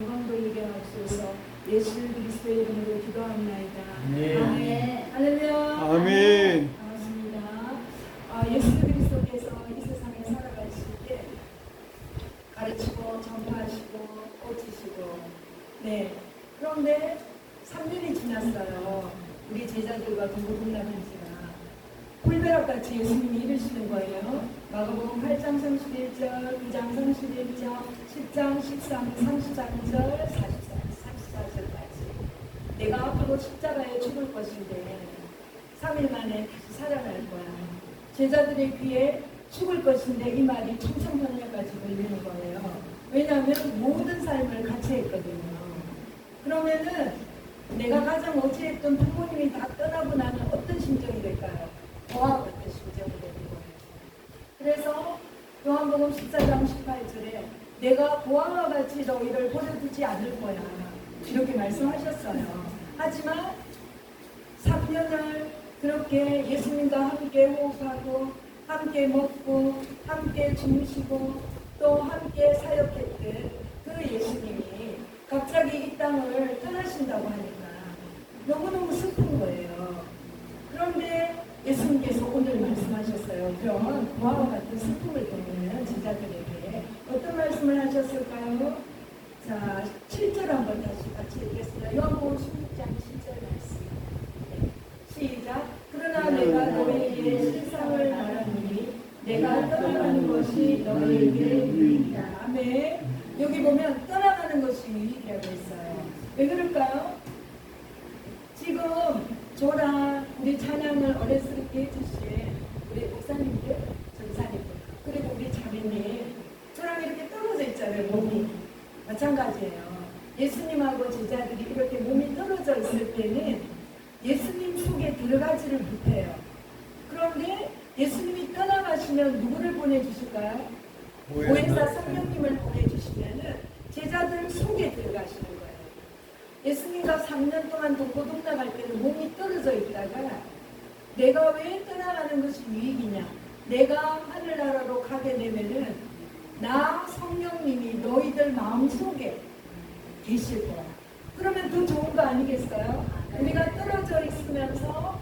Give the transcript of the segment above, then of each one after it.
영광 돌리게 하옵소서. 예수 그리스도의 이름으로 기도합나이다. 아멘. 할렐루야. 아멘. 반갑습니다. 예수 그리스도께서 이 세상에 살아가실 때 가르치고 전파하시고 꽂히시고, 네. 그런데 3년이 지났어요. 우리 제자들과 동고동락한 지가. 꿀벼락같이 예수님이 이르시는 거예요. 마가복음 8장 31절, 9장 31절, 10장 13, 33절, 44절까지. 내가 앞으로 십자가에 죽을 것인데 3일 만에 다시 살아날 거야. 제자들의 귀에 죽을 것인데 이 말이 청천벽력까지 들리는 거예요. 왜냐하면 모든 삶을 같이 했거든요. 그러면은 내가 가장 어찌했던 부모님이 다 떠나고 나면 어떤 심정이 될까요? 저와 같은 심정이 되는 거예요. 그래서 요한복음 14장 18절에 내가 고아와 같이 너희를 버려두지 않을 거야, 이렇게 말씀하셨어요. 하지만 3년을 그렇게 예수님과 함께 호흡하고 함께 먹고 함께 주무시고 또 함께 사역했던 그 예수님이 갑자기 이 땅을 떠나신다고 하니까 너무너무 슬픈 거예요. 그런데 예수님께서 오늘 말씀하셨어요. 그럼 고아와 같은 슬픔을 겪는 제자들에게 어떤 말씀을 하셨을까요? 자, 7절 한번 다시 같이 읽겠습니다. 요한복음 16장 7절 말씀. 네. 시작. 그러나 내가 너희에게 실상을 말하노니 내가 떠나가는 것이 너희에게 유익이다. 아멘. 여기 보면 떠나가는 것이 유익이라고 했어요. 왜 그럴까요? 지금 저랑 우리 찬양을 어렸을 때 해주신 우리 목사님들, 전사님들, 그리고 우리 자매님, 저랑 이렇게 떨어져 있잖아요. 몸이 마찬가지예요. 예수님하고 제자들이 이렇게 몸이 떨어져 있을 때는 예수님 속에 들어가지를 못해요. 그런데 예수님이 떠나가시면 누구를 보내주실까요? 보혜사 성령님을 보내주시면은 제자들 속에 들어가시는 거예요. 예수님과 3년 동안 동고동락할 때는 몸이 떨어져 있다가 내가 왜 떠나가는 것이 유익이냐, 내가 하늘나라로 가게 되면은 나 성령님이 너희들 마음속에 계실 거야. 그러면 더 좋은 거 아니겠어요? 우리가 떨어져 있으면서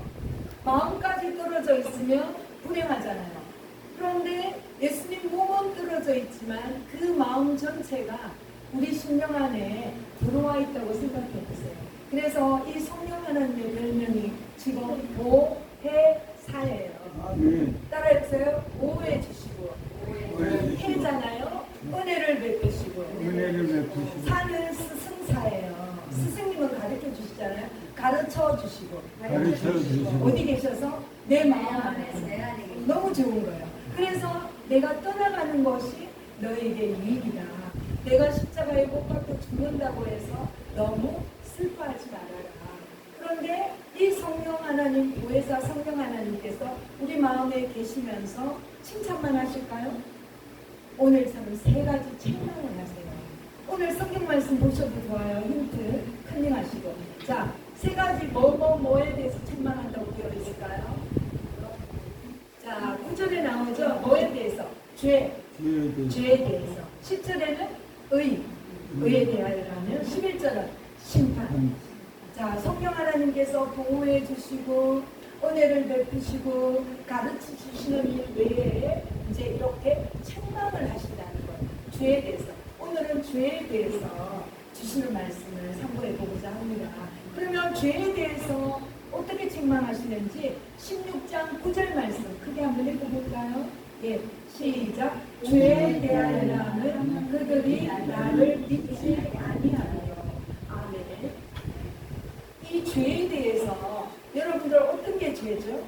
마음까지 떨어져 있으면 불행하잖아요. 그런데 예수님 몸은 떨어져 있지만 그 마음 전체가 우리 심령 안에 들어와 있다고 생각해 보세요. 그래서 이 성령 하나님의 별명이 지금 보혜사예요. 따라해보세요. 보호해 주시고, 해잖아요. 은혜를 베푸시고, 사는 스승사예요. 스승님은 가르쳐 주시잖아요. 가르쳐 주시고, 어디 계셔서? 내 마음 안에서. 너무 좋은 거예요. 그래서 내가 떠나가는 것이 너에게 유익이다. 내가 십자가에 못 박혀 죽는다고 해서 너무 슬퍼하지 말아라. 그런데 이 성령 하나님, 보혜사 성령 하나님께서 우리 마음에 계시면서 칭찬만 하실까요? 오늘처럼 3가지 책망을 하세요. 오늘 성경 말씀 보셔도 좋아요. 힌트 클릭하시고. 자, 3가지 뭐에 대해서 책망한다고 되어 있을까요? 자, 9절에 나오죠. 뭐에 대해서? 죄에 대해서. 10절에는 의에 대하여라면, 11절은 심판. 자, 성령 하나님께서 보호해 주시고 은혜를 베푸시고 가르쳐 주시는 일 외에 이제 이렇게 책망을 하신다는 거예요. 죄에 대해서. 오늘은 죄에 대해서 주시는 말씀을 상고해 보고자 합니다. 그러면 죄에 대해서 어떻게 책망하시는지 16장 9절 말씀 크게 한번 읽어볼까요? 예, 시작. 죄에 대하여라면 그들이 나를 믿지 아니하며. 아멘. 이 죄에 대해서 여러분들 어떤 게 죄죠?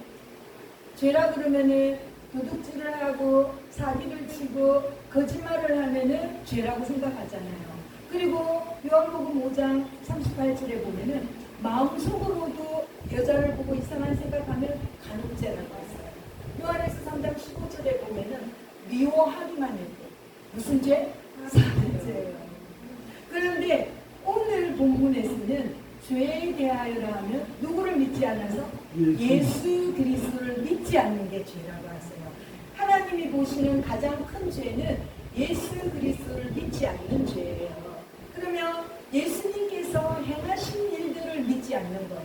죄라 그러면은 도둑질을 하고 사기를 치고 거짓말을 하면은 죄라고 생각하잖아요. 그리고 요한복음 5장 38절에 보면은 마음속으로도 여자를 보고 이상한 생각하면 간음죄라고 했어요. 요한에서 3장 15절에 보면은 미워하기만 해도 무슨 죄? 살인죄예요. 그런데 오늘 본문에서는 죄에 대하여라 하면 누구를 믿지 않아서? 예수 그리스도를 믿지 않는 게 죄라고 하세요. 하나님이 보시는 가장 큰 죄는 예수 그리스도를 믿지 않는 죄예요. 그러면 예수님께서 행하신 일들을 믿지 않는 거예요.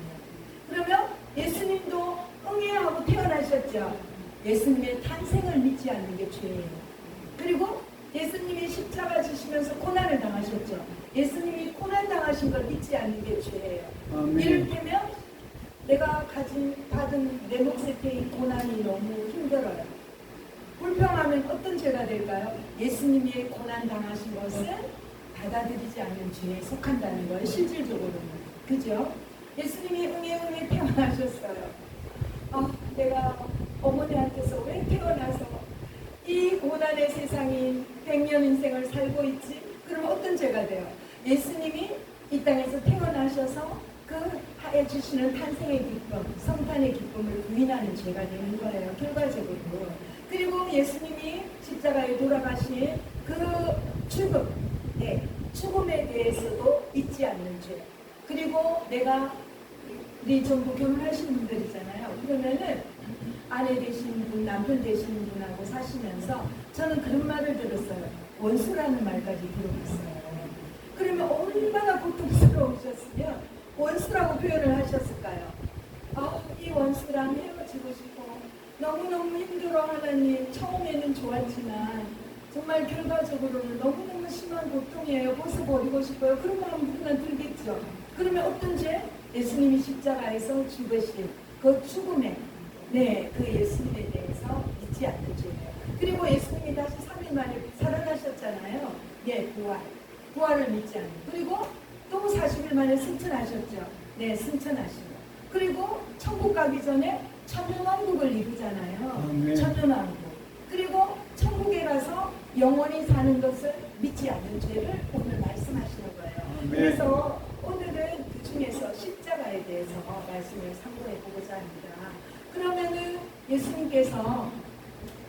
그러면 예수님도 응애하고 태어나셨죠. 예수님의 탄생을 믿지 않는 게 죄예요. 그리고 예수님이 십자가 지시면서 고난을 당하셨죠. 예수님이 고난 당하신 걸 믿지 않는 게 죄예요. 이를테면 내가 받은 내 몫의 태인 고난이 너무 힘들어요. 불평하면 어떤 죄가 될까요? 예수님이 고난 당하신 것은 받아들이지 않는 죄에 속한다는 거예요. 실질적으로는. 그죠? 예수님이 응애 태어나셨어요. 내가 어머니한테서 왜 태어나서 이 고난의 세상인 100년 인생을 살고 있지? 그럼 어떤 죄가 돼요? 예수님이 이 땅에서 태어나셔서 그 하에 주시는 탄생의 기쁨, 성탄의 기쁨을 부인하는 죄가 되는 거예요. 결과적으로. 그리고 예수님이 십자가에 돌아가신 그 죽음, 죽음에 대해서도 잊지 않는 죄. 그리고 우리 전부 결혼하신 분들이잖아요. 그러면은 아내 되신 분, 남편 되신 분하고 사시면서 저는 그런 말을 들었어요. 원수라는 말까지 들어봤어요. 그러면 얼마나 고통스러우셨으면 원수라고 표현을 하셨을까요? 이 원수랑 헤어지고 싶어. 너무너무 힘들어 하나님. 처음에는 좋았지만 정말 결과적으로는 너무너무 심한 고통이에요. 벗어버리고 싶어요. 그런 마음 누구나 들겠죠. 그러면 어떤 죄? 예수님이 십자가에서 죽으신 그 죽음에 그 예수님에 대해서 믿지 않는 죄예요. 그리고 예수님이 다시 3일 만에 살아나셨잖아요. 부활을 믿지 않는. 그리고 또 40일 만에 승천하셨죠. 승천하시고. 그리고 천국 가기 전에 천년왕국을 이루잖아요. 천년왕국. 그리고 천국에 가서 영원히 사는 것을 믿지 않는 죄를 오늘 말씀하시는 거예요. 그래서 오늘은 그 중에서 십자가에 대해서 말씀을 상고해 보고자 합니다. 그러면은 예수님께서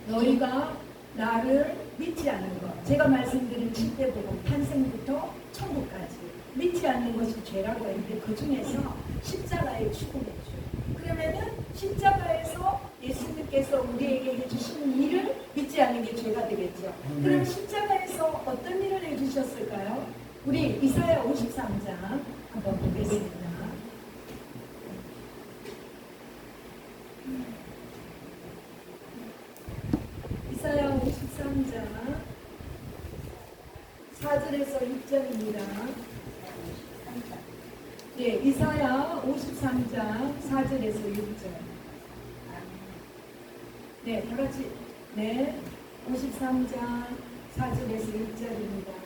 너희가 나를 믿지 않는 것, 제가 말씀드린 10대 복음 탄생부터 천국까지 믿지 않는 것이 죄라고 했는데 그 중에서 십자가의 죽음의 죄. 그러면은 십자가에서 예수님께서 우리에게 해주신 일을 믿지 않는 게 죄가 되겠죠. 그럼 십자가에서 어떤 일을 해주셨을까요? 우리 이사야 53장 한번 보겠습니다. 이사야 53장 4절에서 6절입니다. 이사야 53장 4절에서 6절. 다 같이. 53장 4절에서 6절입니다.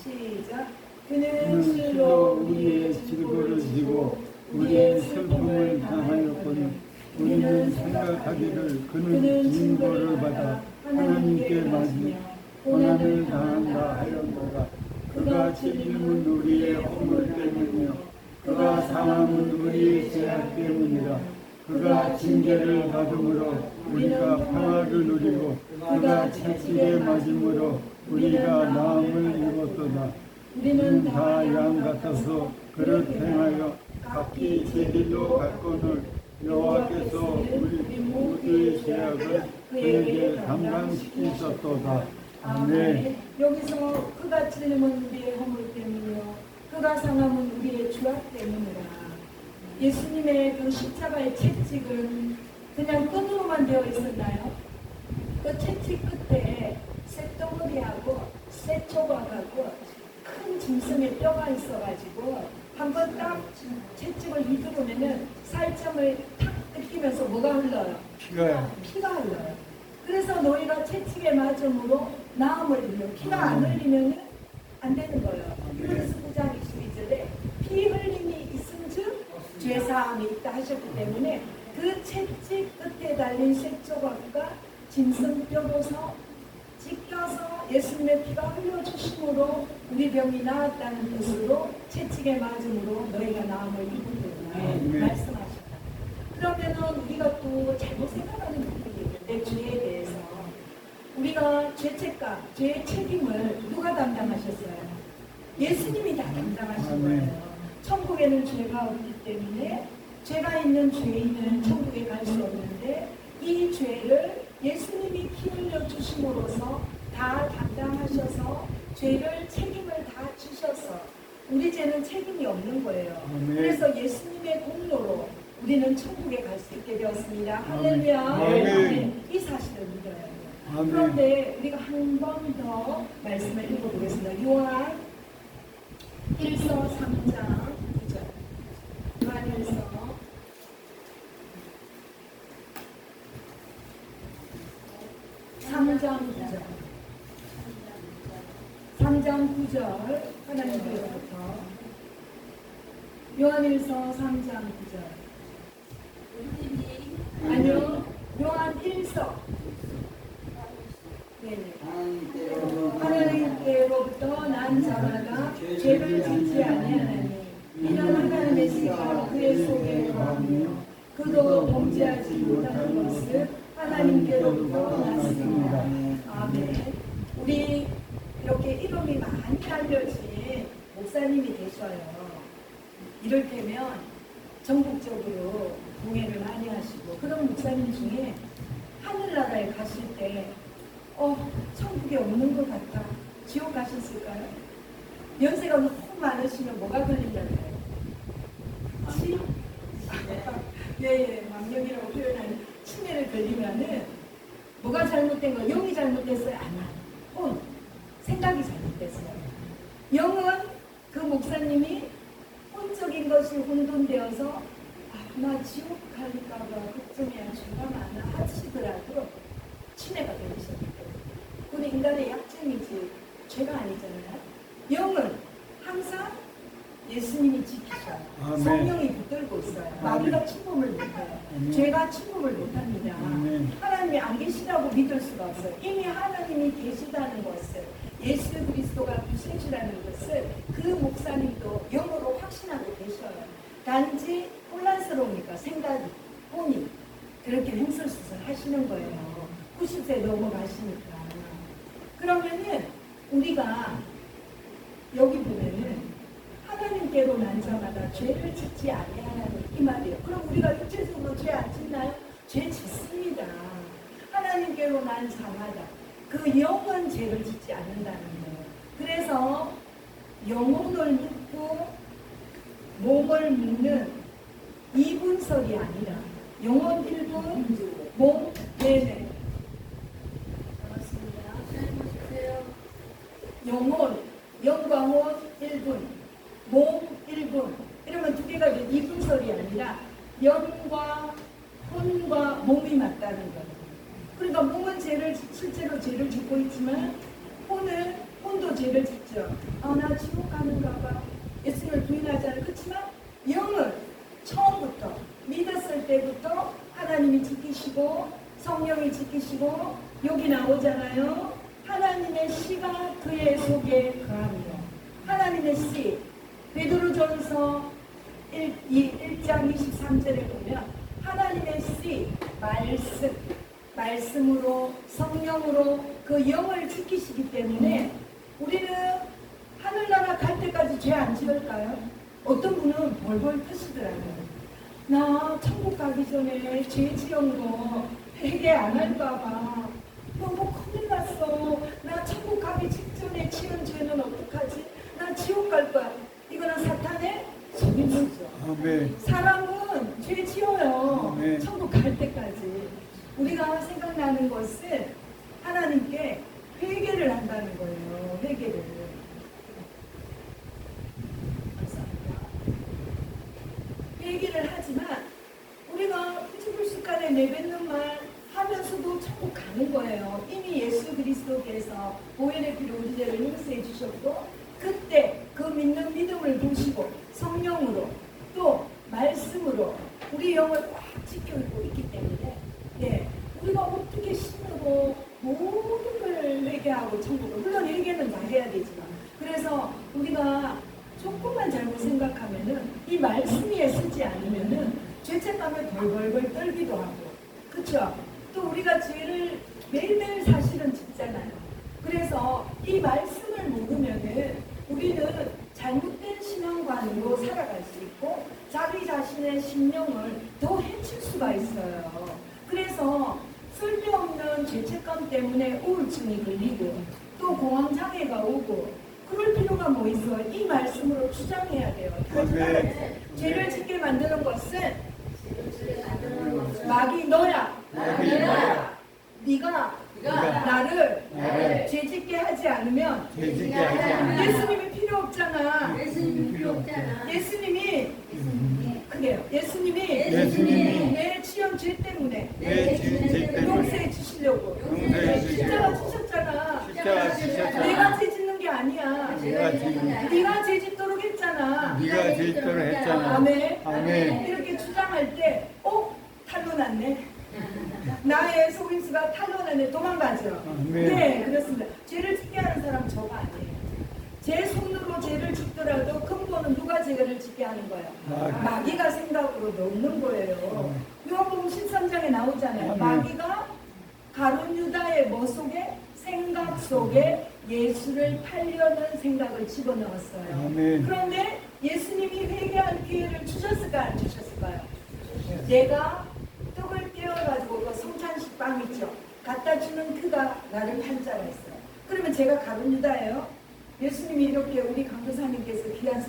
시작. 그는 실로 우리의 질고를 지고 우리의 슬픔을 당하였거니 우리는 생각하기를 그는 징벌을 받아 하나님께 맞으며 고난을 당한다 하였노라. 그가 찔림은 우리의 허물 때문이며 그가 상함은 우리의 죄악 때문이라. 그가 징계를 받음으로 우리가 평화를 누리고 그가 채찍에 맞음으로 우리가 나음을 입었도다. 우리는 다 양 같아서 그릇 행하여 각기 제 길로 갔거늘 여호와께서 우리 모두의 죄악을 그에게 감당시키셨도다. 아멘. 여기서 그가 찔림은 우리의 허물 때문이요 그가 상함은 우리의 죄악 때문이라. 예수님의 그 십자가의 채찍은 그냥 끈으로만 되어 있었나요? 그 채찍 끝에 쇳덩어리하고 쇳조각하고 큰 짐승의 뼈가 있어가지고 한번 딱 채찍을 휘두르면은 살점을 탁 뜯기면서 뭐가 흘러요? 피가 흘러요. 그래서 너희가 채찍에 맞음으로 나음을 흘려. 피가 안 흘리면 안 되는 거예요. 그래서 9장 22절에 피 흘림이 있음즉 죄사함이 있다 하셨기 때문에 그 채찍 끝에 달린 쇳조각과 짐승뼈로서 찢겨서 예수님의 피가 흘려주심으로 우리 병이 나았다는 뜻으로 채찍에 맞음으로 너희가 나음을 입었다 말씀하셨다. 그러면은 우리가 또 잘못 생각하는 부분이 있는데 죄에 대해서 우리가 죄책감, 죄의 책임을 누가 담당하셨어요? 예수님이 다 담당하신 거예요. 천국에는 죄가 없기 때문에 죄가 있는 죄인은 천국에 갈 수 없는데 이 죄를 예수님이 피 흘려 주심으로써 다 담당하셔서 죄를 책임을 다 지셔서 우리 죄는 책임이 없는 거예요. 아멘. 그래서 예수님의 공로로 우리는 천국에 갈 수 있게 되었습니다. 아멘. 할렐루야. 아멘. 아멘. 이 사실을 믿어야 돼요. 아멘. 그런데 우리가 한 번 더 말씀을 읽어보겠습니다. 요한 1서 3장 9절. 요한 1서 3장 9절. 3장 9절. 하나님께로부터. 요한일서 3장 9절. 아니요. 요한 1서. 네네. 하나님께로부터 난 자마다 죄를 짓지 아니하나니 이는 하나님의 씨가 그의 속에 거하며 그도 범죄하지 못하는 것을 하나님께로부터 났습니다. 아멘. 우리 이렇게 이름이 많이 알려진 목사님이 되셔요. 이를테면 전국적으로 공연을 많이 하시고 그런 목사님 중에 하늘나라에 가실 때 천국에 없는 것 같다. 지옥 가셨을까요? 연세가 너무 많으시면 뭐가 걸린다고요? 예, 망령이라고 표현하는 치매를 걸리면은 뭐가 잘못된 거예요? 영이 잘못됐어요? 아니야. 생각이 잘못됐어요. 영은 그 목사님이 혼적인 것이 혼돈되어서 나 지옥 갈까봐 걱정이야 주가 많아 하시더라도 치매가 되셨기 때문에 그건 인간의 약점이지 죄가 아니잖아요. 영은 항상 예수님이 지키셔요. 아멘. 성령이 붙들고 있어요. 마귀가 침범을 못해요. 아멘. 죄가 침범을 못합니다. 아멘. 하나님이 안 계시다고 믿을 수가 없어요. 이미 하나님이 계시다는 것을 예수 그리스도가 구세주라는 것을 그 목사님도 영으로 확신하고 계셔요. 단지 혼란스러우니까 생각이 혼이 그렇게 횡설수설 하시는 거예요. 90세 넘어가시니까. 그러면은 우리가 여기 보면은 하나님께로 난 자마다 죄를 짓지 아니하라는 이 말이에요. 그럼 우리가 육체적으로 죄 안 짓나요? 죄 짓습니다. 하나님께로 난 자마다 그 영은 죄를 짓지 않는다는 거예요. 그래서 영혼을 묻고 몸을 묻는 이분설이 아니라 영혼 1분, 몸 네네. 영혼, 영과 혼 1분, 몸 1분. 이러면 두 개가 이분설이 아니라 영과 혼과 몸이 맞다는 거예요. 그러니까 몸은 실제로 죄를 짓고 있지만 혼도 죄를 짓죠. 나 지옥 가는가 봐. 예수님을 부인하지 않아요. 그렇지만 영은 처음부터 믿었을 때부터 하나님이 지키시고 성령이 지키시고 여기 나오잖아요. 하나님의 씨가 그의 속에 거하며 하나님의 씨 베드로전서 1장 23절에 보면 하나님의 씨 말씀으로 성령으로 그 영을 지키시기 때문에 우리는 하늘나라 갈 때까지 죄 안 지을까요? 어떤 분은 벌벌 터시더라고요. 나 천국 가기 전에 죄 지은 거 회개 안 할까봐 너무 큰일 났어. 나 천국 가기 직전에 지은 죄는 어떡하지? 나 지옥 갈 거야. 이거는 사탄의 속임수죠. 아멘. 사람은 죄 지어요. 아멘. 천국 갈 때까지. 우리가 생각나는 것은 하나님께 회개를 한다는 거예요. 회개를. 회개를 하지만 우리가 푸시불쑥간에 내뱉는 말 하면서도 천국 가는 거예요. 이미 예수 그리스도께서 보혈의 피로 우리 죄를 용서해 주셨고 그때 그 믿는 믿음을 보시고 성령으로 또 말씀으로 우리 영을 꽉 지켜주고 있기 때문에 우리가 어떻게 신으로 모든 걸 회개하고 천국을 물론 회개는 다 해야 되지만 그래서 우리가 조금만 잘못 생각하면은 이 말씀에 쓰지 않으면은 죄책감에 벌벌벌 떨기도 하고 그렇죠? 또 우리가 죄를 매일매일 사실은 짓잖아요. 그래서 이 말씀을 모르면은 우리는 잘못된 신앙관으로 살아갈 수 있고 자기 자신의 심령을 더 해칠 수가 있어요. 그래서 쓸데없는 죄책감 때문에 우울증이 걸리고 또 공황장애가 오고 그럴 필요가 뭐 있어. 이 말씀으로 주장해야 돼요. 죄를 짓게 만드는 것은 마귀 너야. 네가 나를 죄짓게 하지 않으면 예수님이 필요 없잖아. 예수님이 그래요. 예수님이 내 취한 죄 때문에 용서해 주시려고 십자가 주셨잖아. 내가 죄 짓는 게 아니야. 네가 죄 짓도록 했잖아. 아멘. 이렇게 주장할 때 탈로 났네. 나의 속임수가 탈로 났네. 도망가죠. 네, 그렇습니다. 죄를 짓게 하는 사람 저가 아니에요. 제 손으로 죄를 짓더라도 근본은 누가 죄를 짓게 하는 거예요? 마귀가 생각으로 넣는 거예요. 요한복음 13장에 나오잖아요. 마귀가 가룟 유다의 뭐 속에? 생각 속에 예수를 팔려는 생각을 집어넣었어요. 그런데 예수님이 회개할 기회를 주셨을까요? 안 주셨을까요? 내가 떡을 떼어가지고 그 성찬식 빵 있죠? 갖다 주는 그가 나를 팔자라 했어요. 그러면 제가 가룟 유다예요? 예수님이 이렇게 우리 강도사님께서 귀한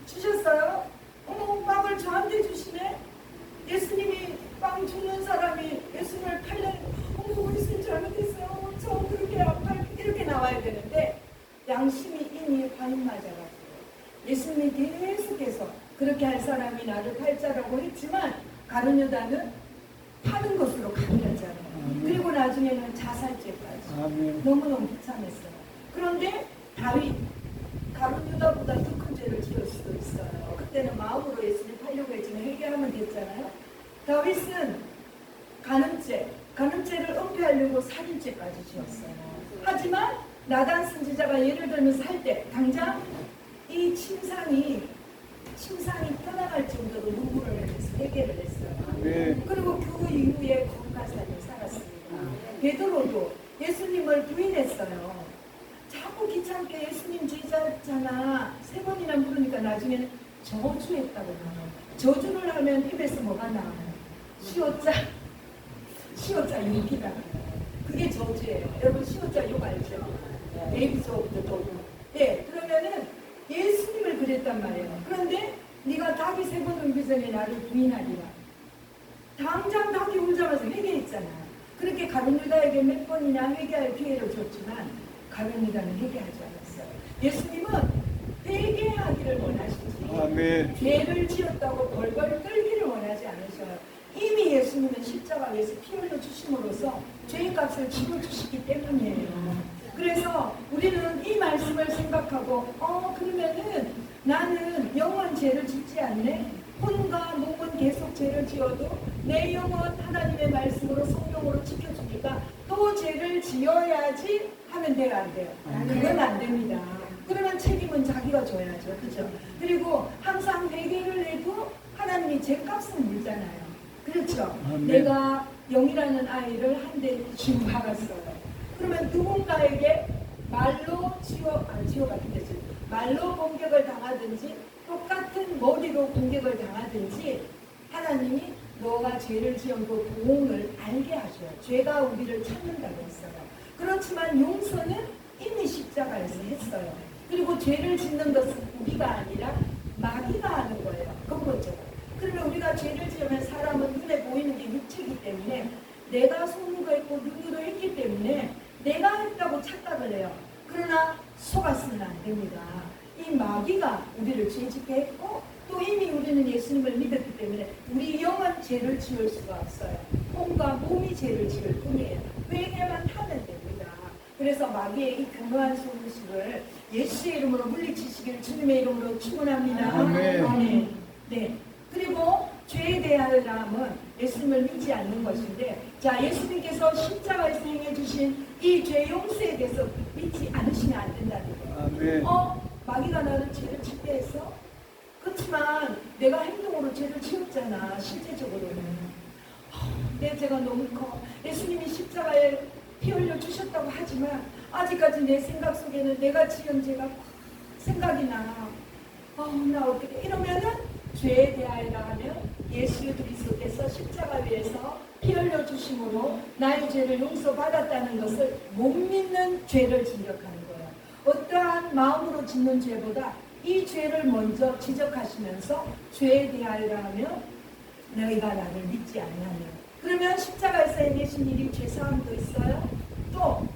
주셨어요? 어머, 빵을 저한테 주시네? 예수님이 빵 주는 사람이 예수님을 팔려, 어머, 예수님 잘못했어요. 저 그렇게 아파요. 이렇게 나와야 되는데 양심이 이미 과인 맞아가지고 예수님이 계속해서 그렇게 할 사람이 나를 팔자라고 했지만 가룟 유다는 파는 것으로 가밀었잖아요. 그리고 나중에는 자살죄까지. 너무너무 비참했어요. 그런데 다윗, 가룟 유다보다 더 큰 죄를 지을 수도 있어요. 그때는 마음으로 예수님 팔려고 했지만 회개하면 됐잖아요. 다윗은 간음죄를 은폐하려고 살인죄까지 지었어요. 하지만 나단 선지자가 예를 들면서 할 때 당장 이 침상이 떠나갈 정도로 눈물을 흘려서 회개를 했어요. 그리고 그 이후에 거룩한 삶을 살았습니다. 베드로도 예수님을 부인했어요. 자꾸 귀찮게 예수님 제자잖아. 3번이나 부르니까 나중에는 저주했다고 나와요. 저주를 하면 입에서 뭐가 나와요? 시오자 욕이다. 그게 저주예요. 여러분 시오자 욕 알죠? 에이비스 오브 더 도그. 네, 그러면은 예수님을 그랬단 말이에요. 그런데 네가 닭이 3번 울기 전에 나를 부인하리라. 당장 닭이 울자마자 회개했잖아요. 그렇게 가룟 유다에게 몇 번이나 회개할 기회를 줬지만 가룟 유다는 회개하지 않았어요. 예수님은 회개하기를 원하시지 죄를 지었다고 벌벌 떨기를 원하지 않으셔요. 이미 예수님은 십자가에서 피 흘려 주심으로써 죄값을 지불주시기 때문이에요. 그래서 우리는 이 말씀을 생각하고 그러면은 나는 영원 죄를 짓지 않네. 혼과 몸은 계속 죄를 지어도 내 영혼 하나님의 말씀으로 성령으로 지켜주니까 또 죄를 지어야지 하면 돼요, 안 돼요? 그건 안 됩니다. 그러면 책임은 자기가 져야죠. 그죠? 그리고 항상 회개를 해도 하나님이 죄값은 물잖아요. 그렇죠? 내가 영이라는 아이를 한 대 쥐고 박았어요. 그러면 누군가에게 말로 말로 공격을 당하든지 똑같은 머리로 공격을 당하든지 하나님이 너가 죄를 지은 그 보응을 알게 하셔요. 죄가 우리를 찾는다고 했어요. 그렇지만 용서는 이미 십자가에서 했어요. 그리고 죄를 짓는 것은 우리가 아니라 마귀가 하는 거예요. 근본적으로. 그러면 우리가 죄를 지으면 사람은 눈에 보이는 게 육체이기 때문에 내가 속는 했고 눈으로 했기 때문에 내가 했다고 착각을 해요. 그러나 속았으면 안 됩니다. 이 마귀가 우리를 죄짓게 했고 또 이미 우리는 예수님을 믿었기 때문에 우리 영은 죄를 지을 수가 없어요. 몸과 몸이 죄를 지을 뿐이에요. 회개만 하면 됩니다. 그래서 마귀의 이 교묘한 소문식을 예수의 이름으로 물리치시기를 주님의 이름으로 축원합니다. 아멘. 네. 그리고 죄에 대하여는 예수님을 믿지 않는 것인데, 자, 예수님께서 십자가에서 행해 주신 이 죄 용서에 대해서 믿지 않으시면 안 된다는 거예요. 마귀가 나를 죄를 짓게 했어? 그렇지만 내가 행동으로 죄를 지었잖아. 실제적으로는 내 죄가 너무 커. 예수님이 십자가에 피 흘려 주셨다고 하지만 아직까지 내 생각 속에는 내가 지은 죄가 생각이 나. 나 어떻게 이러면은 죄에 대하여라 하면 예수 그리스도께서 십자가 위에서 피 흘려 주심으로 나의 죄를 용서받았다는 것을 못 믿는 죄를 지적하는 거예요. 어떠한 마음으로 짓는 죄보다 이 죄를 먼저 지적하시면서 죄에 대하여 하며 너희가 나를 믿지 않냐며. 그러면 십자가에서 행하신 일이 죄사함도 있어요. 또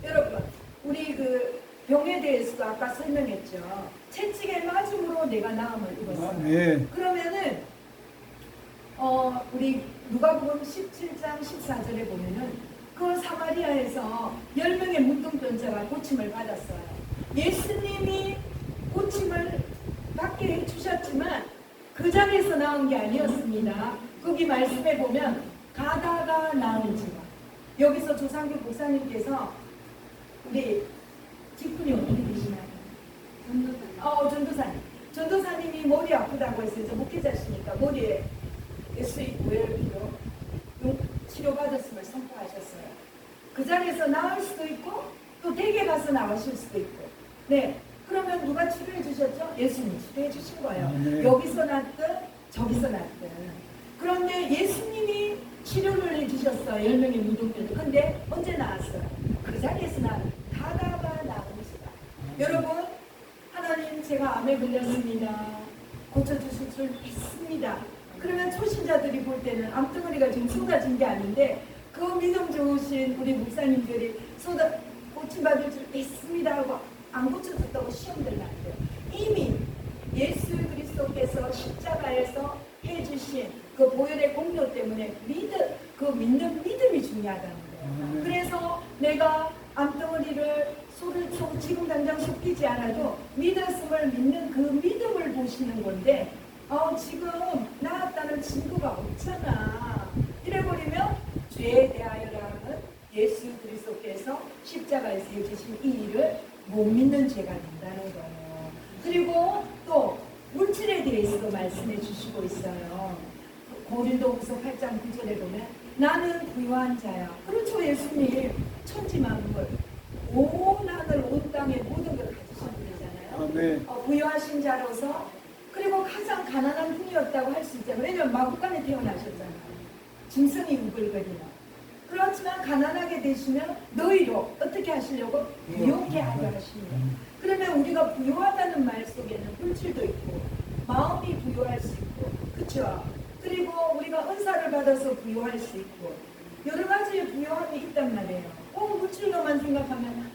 여러분 우리 그 병에 대해서도 아까 설명했죠. 채찍에 맞음으로 내가 나음을 입었어요. 네. 그러면은 우리 누가복음 17장 14절에 보면은 그 사마리아에서 10명의 문둥병자가 고침을 받았어요. 예수님이 고침을 받게 해주셨지만 그 자리에서 나온 게 아니었습니다. 거기 말씀에 보면 가다가 나은지라. 여기서 조상규 목사님께서 우리 직분이 어떻게 되시나요? 전도사님. 전도사님이 머리 아프다고 해서 이제 목회자시니까 머리에 SE 고혈압으로 치료받았음을 선포하셨어요. 그 자리에서 나을 수도 있고 또 댁에 가서 나으실 수도 있고. 네. 그러면 누가 치료해 주셨죠? 예수님이 치료해 주신 거예요. 네. 여기서 났든 저기서 났든. 그런데 예수님이 치료를 해 주셨어요. 10명의 무덤들. 근데 언제 나왔어요? 그 자리에서 가다가 나옵니다. 여러분, 하나님 제가 암에 걸렸습니다. 고쳐주실 줄 믿습니다. 그러면 초신자들이 볼 때는 암덩어리가 지금 쏟아진 게 아닌데 그 믿음 좋으신 우리 목사님들이 고침받을 줄 믿습니다 하고 안 고쳐졌다고 시험들 났대요. 이미 예수 그리스도께서 십자가에서 해주신 그 보혈의 공로 때문에 믿는 믿음이 중요하다는 거예요. 그래서 내가 암덩어리를 지금 당장 쏟기지 않아도 믿었음을 믿는 그 믿음을 보시는 건데 지금 나았다는 증거가 없잖아. 이래버리면 죄에 대하여라는 예수 그리스도께서 십자가에서 해주신 이 일을 못 믿는 죄가 된다는 거예요. 그리고 또 물질에 대해서도 말씀해 주시고 있어요. 고린도후서 8장 9절에 보면 나는 부유한 자야. 그렇죠. 예수님 천지만물 온 하늘 온 땅의 모든 걸 가지신 분이잖아요. 부유하신 자로서 그리고 가장 가난한 분이었다고 할 수 있잖아요. 왜냐하면 마구간에 태어나셨잖아요. 짐승이 우글거리나. 그렇지만 가난하게 되시면 너희로 어떻게 하시려고? 부유하게 하려 하시는 거예요. 그러면 우리가 부유하다는 말 속에는 물질도 있고 마음이 부유할 수 있고 그렇죠? 그리고 우리가 은사를 받아서 부유할 수 있고 여러 가지의 부유함이 있단 말이에요. 물질로만 생각하면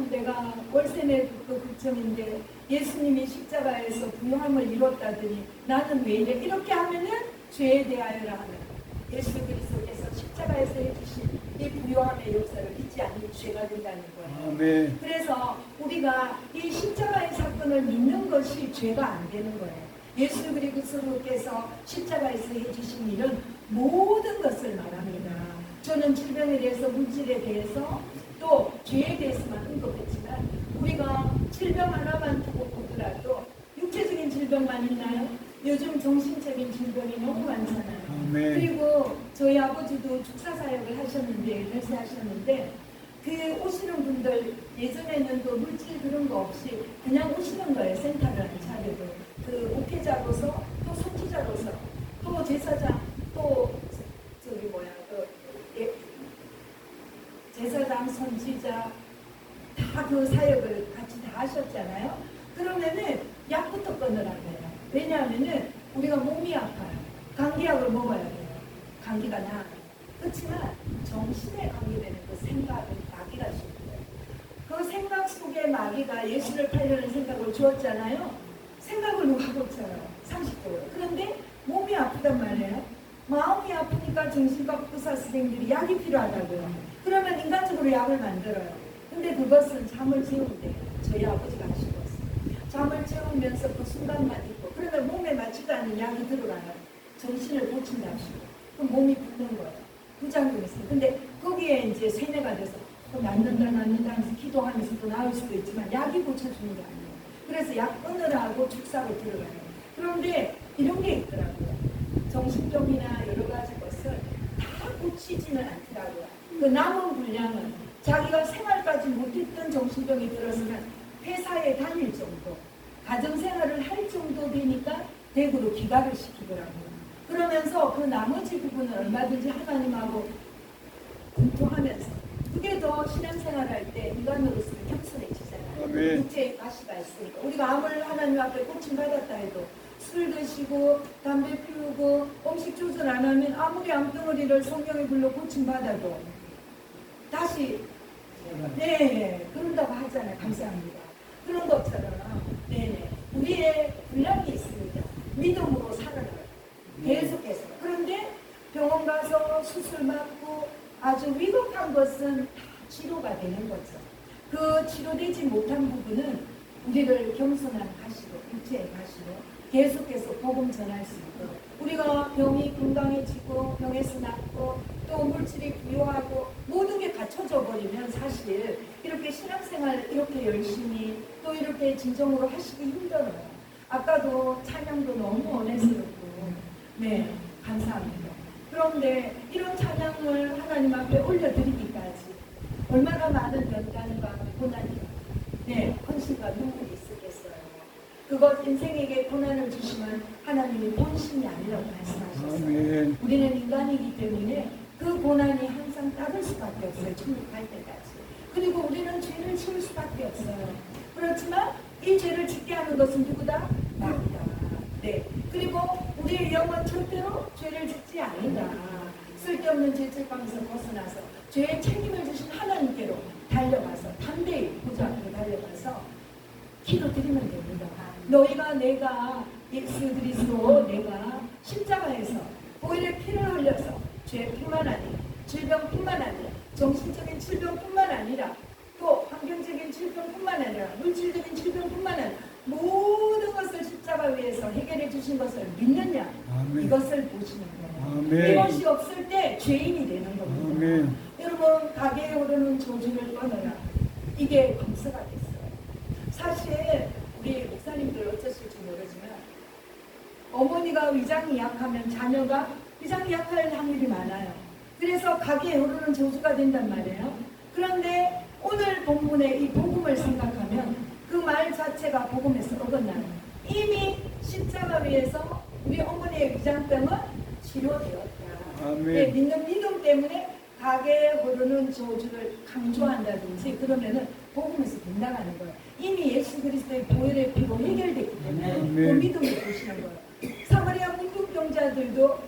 내가 월세 내고 걱정인데 예수님이 십자가에서 부유함을 이뤘다더니 나는 왜 이래? 이렇게 하면은 죄에 대하여라 하는 예수 그리스도께서 십자가에서 해주신 이 부유함의 역사를 믿지 않는 죄가 된다는 거예요. 그래서 우리가 이 십자가의 사건을 믿는 것이 죄가 안 되는 거예요. 예수 그리스도께서 십자가에서 해주신 일은 모든 것을 말합니다. 저는 질병에 대해서 물질에 대해서 또 죄에 대해서만 언급했지만 우리가 질병 하나만 두고 보더라도 육체적인 질병만 있나요? 요즘 정신적인 질병이 너무 많잖아요. 그리고 저희 아버지도 축사 사역을 하셨는데 열세 하셨는데 그 오시는 분들 예전에는 또 물질 그런 거 없이 그냥 오시는 거예요. 센터를 안 차려도 그 목회자로서 또 선지자로서 또 제사장 또 제사장 선지자 다 그 사역을 같이 다 하셨잖아요. 그러면은 약부터 끊으라고 해요. 왜냐하면은 우리가 몸이 아파요. 감기약을 먹어야 돼요. 감기가 나아요. 그렇지만 정신에 관계되는 그 생각은 마귀가 주는 그 생각 속에 마귀가 예수를 팔려는 생각을 주었잖아요. 생각을 누가 고쳐요? 상식적으로. 그런데 몸이 아프단 말이에요. 마음이 아프니까 정신과 의사 선생님들이 약이 필요하다고요. 그러면 인간적으로 약을 만들어요. 근데 그것은 잠을 재운대요. 저희 아버지가 하시고 있어요. 잠을 재우면서 그 순간만 있고 그러면 몸에 맞지도 않는 약이 들어가요. 정신을 고친다 하시고 그럼 몸이 붓는 거예요. 부작용이 있어요. 근데 거기에 이제 세뇌가 돼서 낫는다 하면서 기도하면서도 나을 수도 있지만 약이 고쳐주는 게 아니에요. 그래서 약 끊으라고 축사로 들어가요. 그런데 이런 게 있더라고요. 정신병이나 여러 가지 것을 다 고치지는 않더라고요. 그 남은 분량은 자기가 생활까지 못했던 정신병이 들었으면 회사에 다닐 정도, 가정생활을 할 정도 되니까 대구로 기각을 시키더라고요. 그러면서 그 나머지 부분은 얼마든지 하나님하고 공통하면서 그게 더 신앙생활할 때 인간으로서는 겸손해지잖아요. 아멘. 육체의 가시가 있으니까 우리가 아무리 하나님 앞에 고침받았다 해도 술 드시고 담배 피우고 음식 조절 안 하면 아무리 암덩어리를 성경에 불러 고침받아도 다시 그런다고 하잖아요. 감사합니다. 그런 것처럼 우리의 분량이 있습니다. 믿음으로 살아가요. 계속해서. 그런데 병원 가서 수술 받고 아주 위급한 것은 다 치료가 되는 거죠. 그 치료되지 못한 부분은 우리를 겸손한 가시로, 육체의 가시로 계속해서 복음 전할 수 있고, 우리가 병이 건강해지고 병에서 낫고 또 물질이 부여하고 모든 게 갖춰져 버리면 사실 이렇게 신앙생활 이렇게 열심히 또 이렇게 진정으로 하시기 힘들어요. 아까도 찬양도 너무 원했었고 감사합니다. 그런데 이런 찬양을 하나님 앞에 올려드리기까지 얼마나 많은 연단과 고난이 헌신과 눈물이 있었겠어요. 그것 인생에게 고난을 주시면 하나님이 본심이 아니라고 말씀하셨어요. 아멘. 우리는 인간이기 때문에 그 고난이 항상 따를 수밖에 없어요. 천국 갈 때까지. 그리고 우리는 죄를 지을 수밖에 없어요. 그렇지만 이 죄를 짓게 하는 것은 누구다? 나다. 그리고 우리의 영은 절대로 죄를 짓지 않는다. 쓸데없는 죄책감에서 벗어나서 죄의 책임을 주신 하나님께로 달려가서 담대히 보좌 앞에 달려가서 기도드리면 됩니다. 너희가 내가 예수 그리스도 내가 십자가에서 보혈의 피를 흘려서 죄뿐만 아니라 질병뿐만 아니라 정신적인 질병뿐만 아니라 또 환경적인 질병뿐만 아니라 물질적인 질병뿐만 아니라 모든 것을 십자가 위에서 해결해 주신 것을 믿느냐. 아멘. 이것을 보시는 거예요. 아멘. 이것이 없을 때 죄인이 되는 겁니다. 아멘. 여러분 가게에 오르는 저주를 끊어라. 이게 검사가 됐어요. 사실 우리 목사님들 어쩌실지 모르지만 어머니가 위장이 약하면 자녀가 위장이 약할 확률이 많아요. 그래서 가게에 오르는 저주가 된단 말이에요. 그런데 오늘 본문의 이 복음을 생각하면 그 말 자체가 복음에서 어긋나는 이미 십자가 위에서 우리 어머니의 위장병은 치료되었다. 아멘. 믿는 믿음 때문에 가게에 오르는 저주를 강조한다든지 그러면은 복음에서 빗나가는 거예요. 이미 예수 그리스도의 보혈의 피로 해결됐기 때문에 그 믿음을 보시는 거예요. 사마리아 문둥병자들도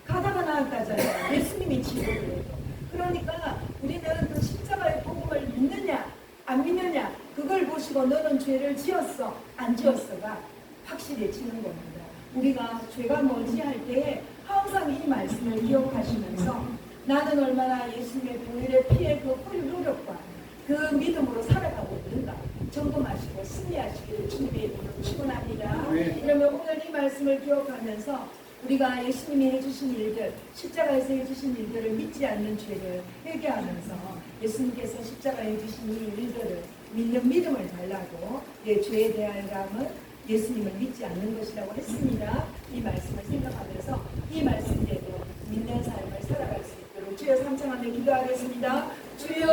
가다가 나았다잖아요. 예수님이 치료를 해도. 그러니까 우리는 그 십자가의 복음을 믿느냐 안 믿느냐 그걸 보시고 너는 죄를 지었어 안 지었어가 확실해지는 겁니다. 우리가 죄가 뭔지 할 때에 항상 이 말씀을 기억하시면서 나는 얼마나 예수님의 보혈의 피의 그 노력과 그 믿음으로 살아가고 있는가 점검하시고 승리하시기를 주님의 이름으로 축원합니다. 그러면 오늘 이 말씀을 기억하면서 우리가 예수님이 해주신 일들, 십자가에서 해주신 일들을 믿지 않는 죄를 회개하면서 예수님께서 십자가에 해주신 이 일들을 믿는 믿음을 달라고 내 죄에 대함은 예수님을 믿지 않는 것이라고 했습니다. 이 말씀을 생각하면서 이 말씀대로 믿는 삶을 살아갈 수 있도록 주여 삼창하며 기도하겠습니다. 주여